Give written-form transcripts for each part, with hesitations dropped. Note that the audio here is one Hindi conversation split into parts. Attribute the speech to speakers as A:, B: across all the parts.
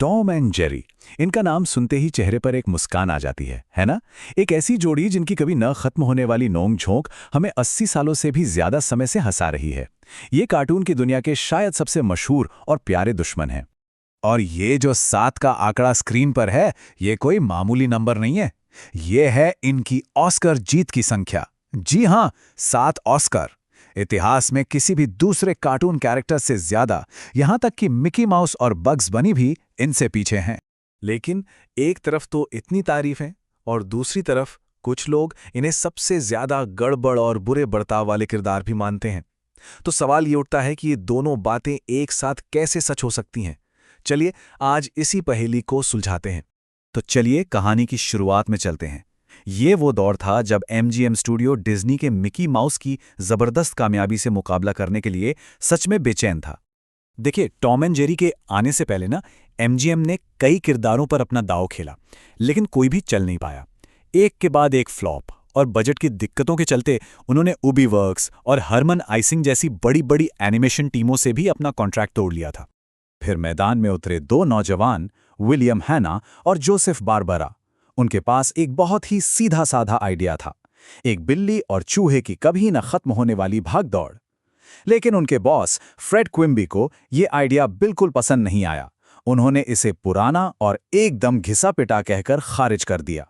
A: टॉम एंड जेरी, इनका नाम सुनते ही चेहरे पर एक मुस्कान आ जाती है ना? एक ऐसी जोड़ी जिनकी कभी न खत्म होने वाली नोक झोंक हमें 80 सालों से भी ज्यादा समय से हंसा रही है। ये कार्टून की दुनिया के शायद सबसे मशहूर और प्यारे दुश्मन हैं। और ये जो 7 का आंकड़ा स्क्रीन पर है, ये कोई मामूली नंबर नहीं है। ये है इनकी ऑस्कर जीत की संख्या। जी हाँ, 7 ऑस्कर। इतिहास में किसी भी दूसरे कार्टून कैरेक्टर से ज्यादा, यहां तक कि मिकी माउस और बग्स बनी भी इनसे पीछे हैं। लेकिन एक तरफ तो इतनी तारीफें और दूसरी तरफ कुछ लोग इन्हें सबसे ज्यादा गड़बड़ और बुरे बर्ताव वाले किरदार भी मानते हैं। तो सवाल ये उठता है कि ये दोनों बातें एक साथ कैसे सच हो सकती हैं? चलिए आज इसी पहेली को सुलझाते हैं। तो चलिए कहानी की शुरुआत में चलते हैं। ये वो दौर था जब एमजीएम स्टूडियो डिज्नी के मिकी माउस की जबरदस्त कामयाबी से मुकाबला करने के लिए सच में बेचैन था। देखिए, टॉम एंड जेरी के आने से पहले ना एमजीएम ने कई किरदारों पर अपना दांव खेला, लेकिन कोई भी चल नहीं पाया। एक के बाद एक फ्लॉप, और बजट की दिक्कतों के चलते उन्होंने उबी वर्क्स और हरमन आइसिंग जैसी बड़ी बड़ी एनिमेशन टीमों से भी अपना कॉन्ट्रैक्ट तोड़ लिया था। फिर मैदान में उतरे दो नौजवान, विलियम हैना और जोसेफ बारबरा। उनके पास एक बहुत ही सीधा साधा आइडिया था, एक बिल्ली और चूहे की कभी न खत्म होने वाली भागदौड़। लेकिन उनके बॉस फ्रेड क्विम्बी को ये आइडिया बिल्कुल पसंद नहीं आया। उन्होंने इसे पुराना और एकदम घिसा पिटा कहकर खारिज कर दिया।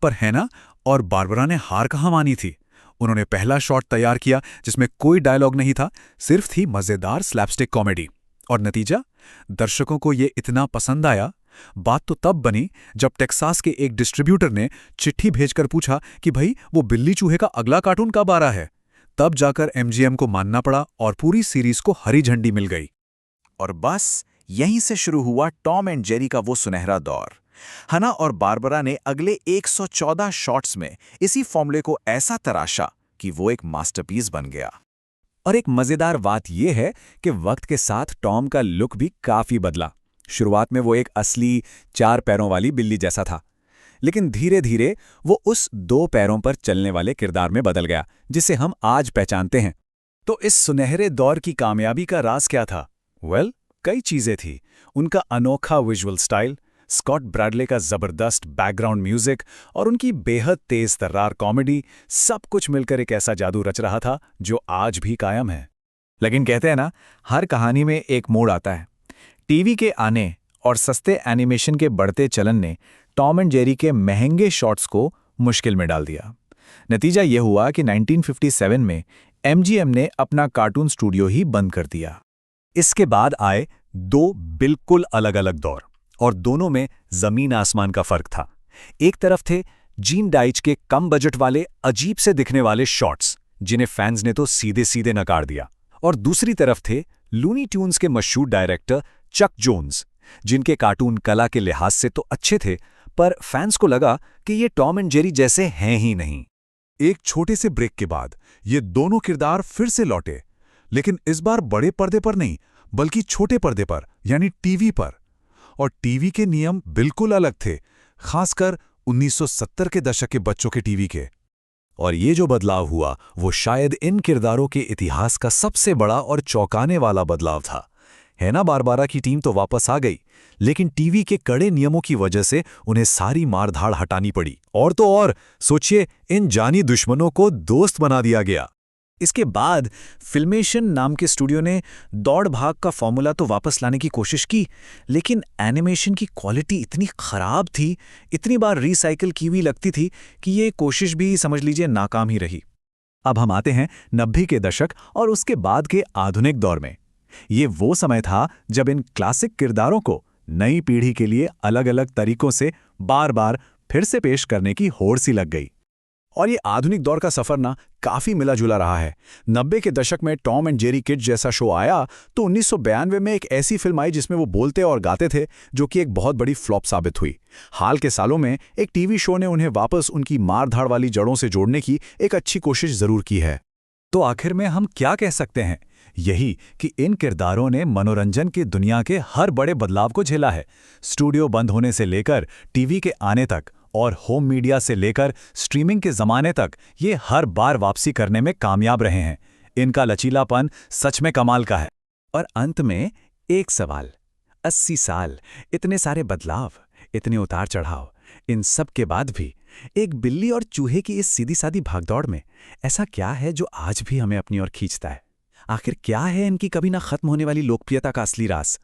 B: पर हैना और बारबरा ने हार कहाँ मानी थी। उन्होंने पहला शॉट तैयार किया जिसमें कोई डायलॉग नहीं था, सिर्फ थी मजेदार स्लैपस्टिक कॉमेडी। और नतीजा, दर्शकों को ये इतना पसंद आया। बात तो तब बनी जब टेक्सास के एक डिस्ट्रीब्यूटर ने चिट्ठी भेजकर पूछा कि भाई वो बिल्ली चूहे का अगला कार्टून कब आ रहा है। तब जाकर एमजीएम को मानना पड़ा और पूरी सीरीज को हरी झंडी मिल गई।
A: और बस यहीं से शुरू हुआ टॉम एंड जेरी का वो सुनहरा दौर। हना और बारबरा ने अगले 114 शॉट्स में इसी फॉर्मूले को ऐसा तराशा कि वो एक मास्टरपीस बन गया। और एक मजेदार बात यह है कि वक्त के साथ टॉम का लुक भी काफी बदला। शुरुआत में वो एक असली 4 पैरों वाली बिल्ली जैसा था, लेकिन धीरे धीरे वो उस 2 पैरों पर चलने वाले किरदार में बदल गया जिसे हम आज पहचानते हैं। तो इस सुनहरे दौर की कामयाबी का राज क्या था? कई चीजें थी। उनका अनोखा विजुअल स्टाइल, स्कॉट ब्रैडले का जबरदस्त बैकग्राउंड म्यूजिक और उनकी बेहद तेज तर्रार कॉमेडी, सब कुछ मिलकर एक ऐसा जादू रच रहा था जो आज भी कायम है। लेकिन कहते हैं ना, हर कहानी में एक मोड़ आता है। टीवी के आने और सस्ते एनिमेशन के बढ़ते चलन ने टॉम एंड जेरी के महंगे शॉट्स को मुश्किल में डाल दिया। नतीजा यह हुआ कि 1957 में एमजीएम ने अपना कार्टून स्टूडियो ही बंद कर दिया। इसके बाद आए 2 बिल्कुल अलग अलग दौर, और दोनों में जमीन आसमान का फर्क था। एक तरफ थे जीन डाइच के कम बजट वाले अजीब से दिखने वाले शॉट्स, जिन्हें फैंस ने तो सीधे सीधे नकार दिया, और दूसरी तरफ थे लूनी ट्यून्स के मशहूर डायरेक्टर चक जोन्स, जिनके कार्टून कला के लिहाज से तो अच्छे थे, पर फैंस को लगा कि ये टॉम एंड जेरी जैसे हैं ही नहीं।
B: एक छोटे से ब्रेक के बाद ये दोनों किरदार फिर से लौटे, लेकिन इस बार बड़े पर्दे पर नहीं, बल्कि छोटे पर्दे पर, यानी टीवी पर। और टीवी के नियम बिल्कुल अलग थे, खासकर 1970 के दशक के बच्चों के टीवी के।
A: और ये जो बदलाव हुआ वो शायद इन किरदारों के इतिहास का सबसे बड़ा और चौंकाने वाला बदलाव था। हैना बारबरा की टीम तो वापस आ गई, लेकिन टीवी के कड़े नियमों की वजह से उन्हें सारी मारधाड़ हटानी पड़ी। और तो और सोचिए, इन जानी दुश्मनों को दोस्त बना दिया गया। इसके बाद फिल्मेशन नाम के स्टूडियो ने दौड़ भाग का फॉर्मूला तो वापस लाने की कोशिश की, लेकिन एनिमेशन की क्वालिटी इतनी खराब थी, इतनी बार रिसाइकिल की हुई लगती थी कि ये कोशिश भी समझ लीजिए नाकाम ही रही। अब हम आते हैं 90 के दशक और उसके बाद के आधुनिक दौर में। ये वो समय था जब इन क्लासिक किरदारों को नई पीढ़ी के लिए अलग अलग तरीकों से बार बार फिर से पेश करने की होड़ सी लग गई। और ये आधुनिक दौर का सफर ना काफी मिला जुला रहा है। 90 के दशक में टॉम एंड जेरी किड्स जैसा शो आया, तो 1992 में एक ऐसी फिल्म आई जिसमें वो बोलते और गाते थे, जो कि एक बहुत बड़ी फ्लॉप साबित हुई। हाल के सालों में एक टीवी शो ने उन्हें वापस उनकी मारधाड़ वाली जड़ों से जोड़ने की एक अच्छी कोशिश जरूर की है। तो आखिर में हम क्या कह सकते हैं? यही कि इन किरदारों ने मनोरंजन की दुनिया के हर बड़े बदलाव को झेला है। स्टूडियो बंद होने से लेकर टीवी के आने तक और होम मीडिया से लेकर स्ट्रीमिंग के ज़माने तक ये हर बार वापसी करने में कामयाब रहे हैं। इनका लचीलापन सच में कमाल का है। और अंत में एक सवाल, 80 साल, इतने सारे बदलाव, इतने उतार चढ़ाव, इन सब के बाद भी एक बिल्ली और चूहे की इस सीधी-सादी भागदौड़ में ऐसा क्या है जो आज भी हमें अपनी ओर खींचता है? आखिर क्या है इनकी कभी ना खत्म होने वाली लोकप्रियता का असली राज?